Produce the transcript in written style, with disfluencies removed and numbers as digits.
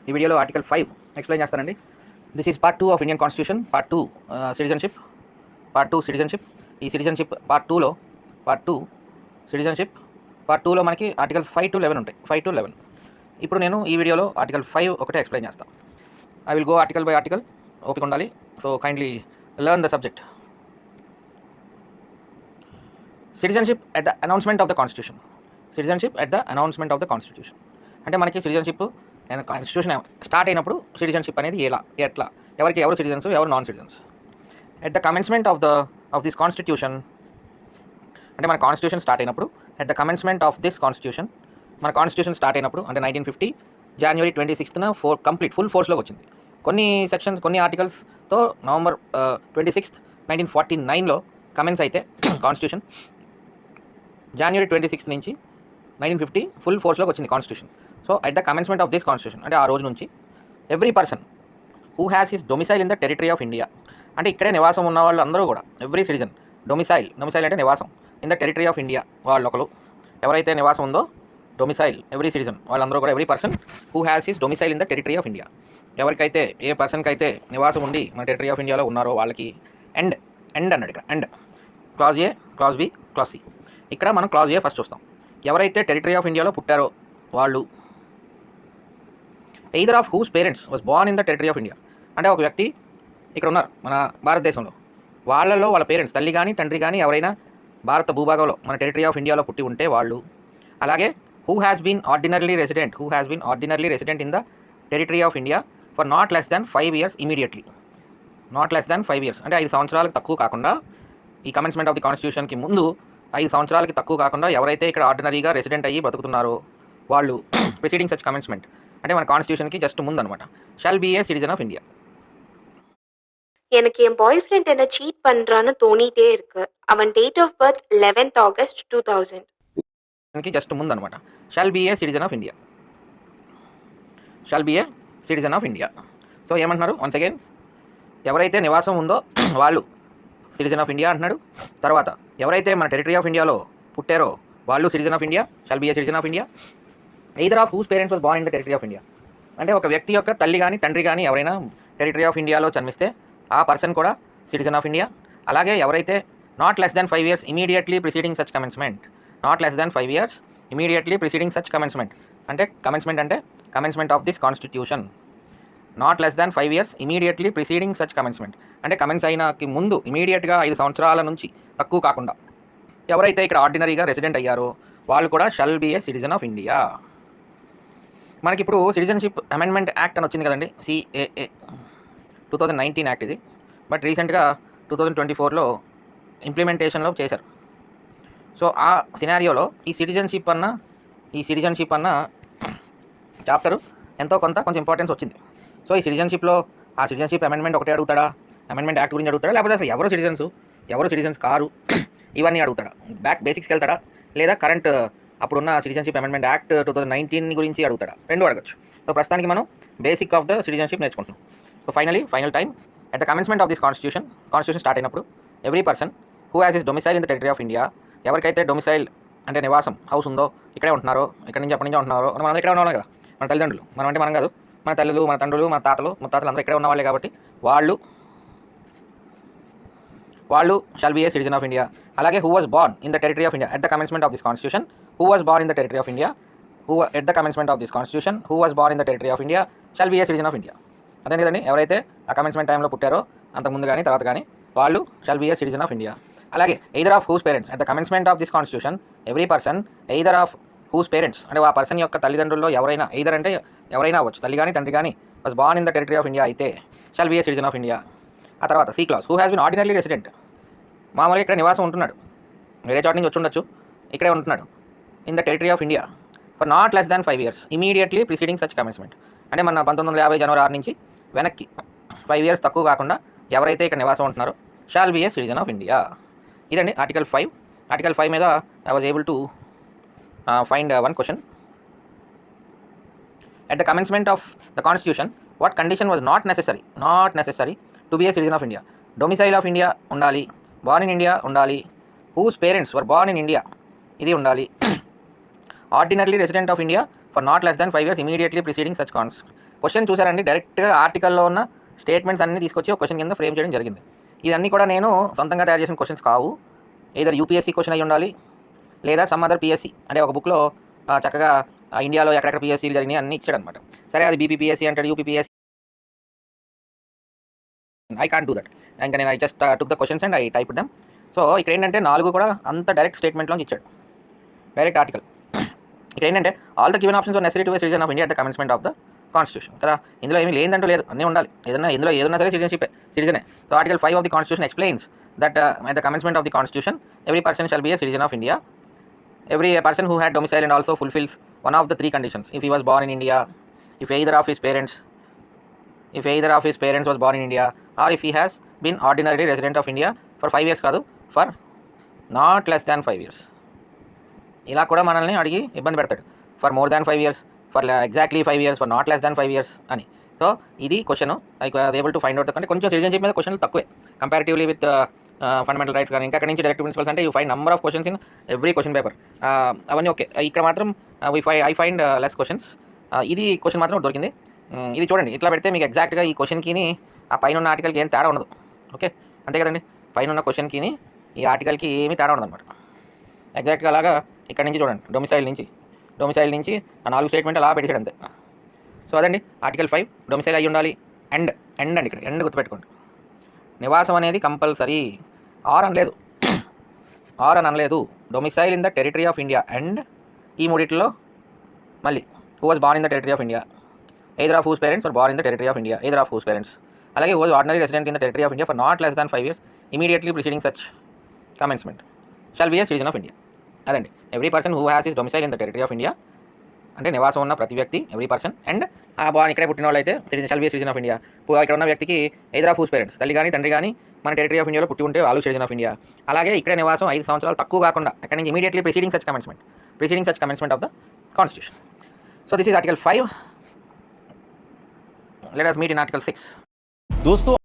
ఈ వీడియోలో article 5 explain చేస్తానండి. This is part 2 of Indian constitution, part 2 citizenship, part 2 citizenship. ఈ సిటిజన్షిప్ పార్ట్ 2 సిటిజన్షిప్ పార్ట్ 2లో మనకి ఆర్టికల్స్ 5 to 11 ఉంటాయి. 5 to 11. ఇప్పుడు నేను ఈ వీడియోలో ఆర్టికల్ 5 ఒకటే ఎక్స్ప్లెయిన్ చేస్తాను. I will go article by article. ఓపిక ఉండాలి. So kindly learn the subject. Citizenship at the announcement of the constitution. Citizenship at the announcement of the constitution అంటే మనకి సిటిజన్షిప్ కాన్స్టిట్యూషన్ స్టార్ట్ అయినప్పుడు సిటిజన్షిప్ అనేది ఎట్లా ఎవరు సిటిజన్స్, ఎవరు non citizens. At the commencement of this constitution అంటే మన constitution start అయినప్పుడు, at the commencement of this constitution మన కాన్స్టిట్యూషన్ స్టార్ట్ అయినప్పుడు అంటే 1950 January 26th కంప్లీట్ ఫుల్ ఫోర్స్లోకి వచ్చింది. కొన్ని సెక్షన్స్, కొన్ని ఆర్టికల్స్తో November 26th 1949లో కమెన్స్ అయితే కాన్స్టిట్యూషన్ January 26th నుంచి 1950 ఫుల్ ఫోర్స్లోకి వచ్చింది constitution. So at the commencement of this constitution అంటే ఆ రోజు నుంచి every person who has his domicile in the territory of India అంటే ఇక్కడే నివాసం ఉన్న వాళ్ళు అందరూ కూడా ఎవ్రీ సిటిజన్ డొమిసైల్ అంటే నివాసం in the territory of India వాళ్ళు ఒకరు ఎవరైతే నివాసం ఉందో డొమిసైల్ ఎవ్రీ సిటిజన్ వాళ్ళందరూ కూడా every person who has his domicile in the territory of India ఎవరికైతే ఏ పర్సన్కి అయితే నివాసం ఉండి మన టెరిటరీ ఆఫ్ ఇండియాలో ఉన్నారో వాళ్ళకి ఎండ్ అన్నాడు ఇక్కడ. And clause A, clause B, clause C. ఇక్కడ మనం క్లాజ్ ఏ ఫస్ట్ చూస్తాం. ఎవరైతే టెరిటరీ ఆఫ్ ఇండియాలో పుట్టారో వాళ్ళు either of whose parents was born in the territory of India అంటే ఒక వ్యక్తి ఇక్కడ ఉన్నారు మన భారతదేశంలో, వాళ్ళలో వాళ్ళ పేరెంట్స్ తల్లి కానీ తండ్రి కానీ ఎవరైనా భారత భూభాగంలో మన టెరిటరీ ఆఫ్ ఇండియాలో పుట్టి ఉంటే వాళ్ళు. అలాగే who has been ordinarily resident in the territory of India for not less than 5 years immediately. Not less than 5 years అంటే 5 సంవత్సరాలకు తక్కువ కాకుండా, ఈ కమెన్స్మెంట్ ఆఫ్ ది కాన్స్టిట్యూషన్కి ముందు 5 సంవత్సరాలకి తక్కువ కాకుండా ఎవరైతే ఇక్కడ ఆర్డినరీగా రెసిడెంట్ అయ్యి బతుకుతున్నారో వాళ్ళు ప్రిసీడింగ్ సచ్ కమెన్స్మెంట్ అంటే మన కాన్స్టిట్యూషన్కి జస్ట్ ముందు అనమాట. Shall be a citizen of India. எனக்கு என் பாய் ஃப்ரெண்ட் என்ன சீட் பண்றான்னு தோணிட்டே இருக்கு. அவன் date of birth 11th August 2000. Just ముందు అనమాట. Shall be a citizen of India. Shall be a citizen of India. So ఏమంటున్నారు వన్స్ అగైన్, ఎవరైతే నివాసం ఉందో వాళ్ళు సిటిజన్ ఆఫ్ ఇండియా అంటున్నాడు. తర్వాత ఎవరైతే మన టెరిటరీ ఆఫ్ ఇండియాలో పుట్టారో వాళ్ళు citizen of India, shall be a citizen of India. Either of whose parents was born in the territory of India అంటే ఒక వ్యక్తి యొక్క తల్లి కానీ తండ్రి కానీ ఎవరైనా టెరిటరీ ఆఫ్ ఇండియాలో జన్మిస్తే ఆ పర్సన్ కూడా సిటిజన్ ఆఫ్ ఇండియా. అలాగే ఎవరైతే not less than 5 years immediately preceding such commencement, not less than 5 years immediately preceding such commencement అంటే commencement of this constitution. Not less than 5 years immediately preceding such commencement అంటే commence అయినకి ముందు ఇమీడియట్గా 5 సంవత్సరాల నుంచి తక్కువ కాకుండా ఎవరైతే ఇక్కడ ఆర్డినరీగా రెసిడెంట్ అయ్యారో వాళ్ళు కూడా shall be a citizen of India. మనకి ఇప్పుడు సిటిజన్షిప్ అమెండ్మెంట్ యాక్ట్ అని వచ్చింది కదండి, CAA 2019 యాక్ట్ ఇది. బట్ రీసెంట్గా 2024లో ఇంప్లిమెంటేషన్లో చేశారు. సో ఆ సినారియోలో ఈ సిటిజన్షిప్ అన్న చాప్టర్ కొంచెం ఇంపార్టెన్స్ వచ్చింది. సో ఈ సిటిజన్షిప్లో ఆ సిటిజన్షిప్ అమెండ్మెంట్ ఒకటే అడుగుతాడా, అమెండ్మెంట్ యాక్ట్ గురించి అడుగుతాడా, లేకపోతే అసలు ఎవరు సిటిజన్స్ కారు ఇవన్నీ అడుగుతాడా, బేసిక్స్కి వెళ్తాడా, లేదా కరెంట్ అప్పుడున్న సిటిజన్షిప్ అమెండ్మెంట్ యాక్ట్ 2019 గురించి అడుగుతాడా, రెండు అడగచ్చు. సో ప్రస్తుతానికి మనం బేసిక్ ఆఫ్ ద సిటిజన్షిప్ నేర్చుకుంటున్నాం. So final time at the commencement of this constitution start అయినప్పుడు every person who has his domicile in the territory of India ఎవరికైతే డొమిసైల్ అంటే నివాసం హౌస్ ఉందో, ఇక్కడే ఉంటున్నారో, ఇక్కడ నుంచి అప్పటి నుంచి ఉంటున్నారో, మనం ఇక్కడే ఉన్నాం కదా, మన తల్లిదండ్రులు, మనం అంటే మనం కాదు, మన తల్లులు, మన తండ్రులు, మన తాతలు, ముత్తాతలు అందరూ ఇక్కడే ఉన్న వాళ్ళే కాబట్టి వాళ్ళు shall be a citizen of India. అలాగే who was born in the territory of India at the commencement of this constitution, who was born in the territory of India, at the commencement of this constitution who was born in the territory of India shall be a citizen of India. అదే కదండి, ఎవరైతే ఆ commencement టైంలో పుట్టారో అంతకుముందు కానీ తర్వాత కానీ వాళ్ళు shall be a citizen of India. అలాగే either of whose parents at the commencement of this constitution every person either of whose parents అంటే ఆ పర్సన్ యొక్క తల్లిదండ్రుల్లో ఎవరైనా, ఎయిదర్ అంటే ఎవరైనా అవ్వచ్చు, తల్లి కానీ తండ్రి కానీ was born in the territory of India అయితే shall be a citizen of India. ఆ తర్వాత C clause who has been ordinarily resident మామూలుగా ఇక్కడ నివాసం ఉంటున్నాడు, వేరే చోట నుంచి వచ్చి ఉండొచ్చు, ఇక్కడే ఉంటున్నాడు in the territory of India for not less than 5 years immediately preceding such commencement అంటే మన 1950 January 6 నుంచి వెనక్కి 5 years తక్కువ కాకుండా ఎవరైతే ఇక్కడ నివాసం ఉంటున్నారో shawl be a citizen of India. ఇదండి ఆర్టికల్ 5. ఆర్టికల్ 5 మీద I was able to find one question. At the commencement of the constitution, what condition was not necessary to be a citizen of India? Domicile of India ఉండాలి, born in India ఉండాలి, whose parents were born in India ఇది ఉండాలి, ordinarily resident of India for not less than 5 years immediately preceding such question చూసారండి, డైరెక్ట్గా ఆర్టికల్లో ఉన్న statements అన్నీ తీసుకొచ్చి ఒక క్వశ్చన్ కింద ఫ్రేమ్ చేయడం జరిగింది. ఇవన్నీ కూడా నేను సొంతంగా తయారు చేసిన క్వశ్చన్స్ కావు. ఏదర్ యూపీఎస్సీ క్వశ్చన్ అయి ఉండాలి, లేదా సమ్ అదర్ పిఎస్సీ, అంటే ఒక బుక్లో చక్కగా ఇండియాలో ఎక్కడెక్కడ పిఎస్సీలు జరిగినాయి అన్నీ ఇచ్చాడు అనమాట. సరే అది బీపీపీఎస్సీ అంటాడు, UPPSC, I can't do that. ఇంకా నేను I just took the questions and I type them. So ఇక్కడ ఏంటంటే 4 కూడా అంత డైరెక్ట్ స్టేట్మెంట్లోంచి ఇచ్చాడు, డైరెక్ట్ ఆర్టికల్. ఇక్కడ ఏంటంటే all the given options are necessary to be citizen of India at the commencement of the constitution కదా. ఇందులో ఏమీ లేదంటూ లేదు, అన్నీ ఉండాలి. ఇందులో ఏదన్నా సరే సిటిజనే. So article 5 of the constitution explains that at the commencement of the constitution every person shall be a citizen of India, every person who had domicile and also fulfills one of the 3 conditions. If he was born in India, if either of his parents was born in India, or if he has been ordinarily resident of India for 5 years కాదు, for not less than 5 years. ఇలా కూడా మనల్ని అడిగి ఇబ్బంది పెడతాడు. For more than 5 years, for exactly 5 years, for not less than 5 years అని. So ఇది question I was able to find out. అంటే కొంచెం సిటిజన్షిప్ మీద క్వశ్చన్లు తక్కువే కంపారిటివ్లీ విత్ ఫండమెంటల్ రైట్స్ కానీ ఇంకా అక్కడి నుంచి డైరెక్ట్ ప్రిన్సిపల్స్ అంటే you find number of questions in every question paper. అవన్నీ ఓకే. ఇక్కడ మాత్రం ఐ ఫైండ్ లెస్ క్వశ్చన్స్. ఇది క్వశ్చన్ మాత్రం దొరికింది. ఇది చూడండి, ఇట్లా పెడితే మీకు ఎగ్జాక్ట్గా ఈ క్వశ్చన్కి ఆ పైన ఉన్న ఆర్టికల్కి ఏం తేడా ఉండదు. ఓకే, అంతే కదండి. పైన ఉన్న క్వశ్చన్కి ఈ ఆర్టికల్కి ఏమీ తేడా ఉండదు అనమాట. ఎగ్జాక్ట్గా అలాగా ఇక్కడ నుంచి చూడండి, డొమిసైల్ నుంచి ఆ 4 స్టేట్మెంట్ అలా పెట్టాడు అంతే. సో అదండి ఆర్టికల్ 5, డొమిసైల్ అయ్యి ఉండాలి. అండ్ అండి, ఇక్కడ ఎండ్ గుర్తుపెట్టుకోండి. నివాసం అనేది కంపల్సరీ. ఆర్ అని అనలేదు. Domicile in the territory of India and ఈ మూడిట్లో మళ్ళీ who was born in the territory of India, either of whose parents are born in the territory of India, either of whose parents. అలాగే who was ordinary resident in the territory of India for not less than 5 years immediately preceding such commencement shall be a citizen of India. అదండి, every person who has his domicile in the territory of India అంటే నివాసం ఉన్న ప్రతి వ్యక్తి, every person, and ఆ ఇక్కడే పుట్టిన వాళ్ళు అయితే shall be a citizen of India. ఇక్కడ ఉన్న వ్యక్తికి ఎయిదర్ ఆఫ్ హూస్ పేరెంట్స్, తల్లి కానీ తండ్రి కానీ మన టెరిటరీ ఆఫ్ ఇండియాలో పుట్టి ఉంటే వాళ్ళు సిటిజన్ ఆఫ్ ఇండియా. అలాగే ఇక్కడ నివాసం 5 సంవత్సరాలు తక్కువ కాకుండా అక్కడి నుంచి immediately preceding such commencement of the constitution. So this is article 5. Let us meet in article 6. दोस्तों